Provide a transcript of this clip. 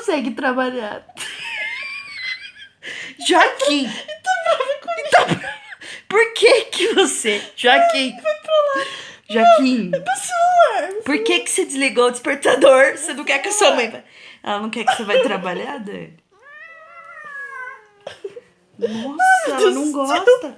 consegue trabalhar. Joaquim! Então, por que você... Joaquim! Joaquim! Do celular. Por que você desligou o despertador? Você não quer que a sua mãe... Ela não quer que você vai trabalhar, Dani? Nossa, ela não gosta.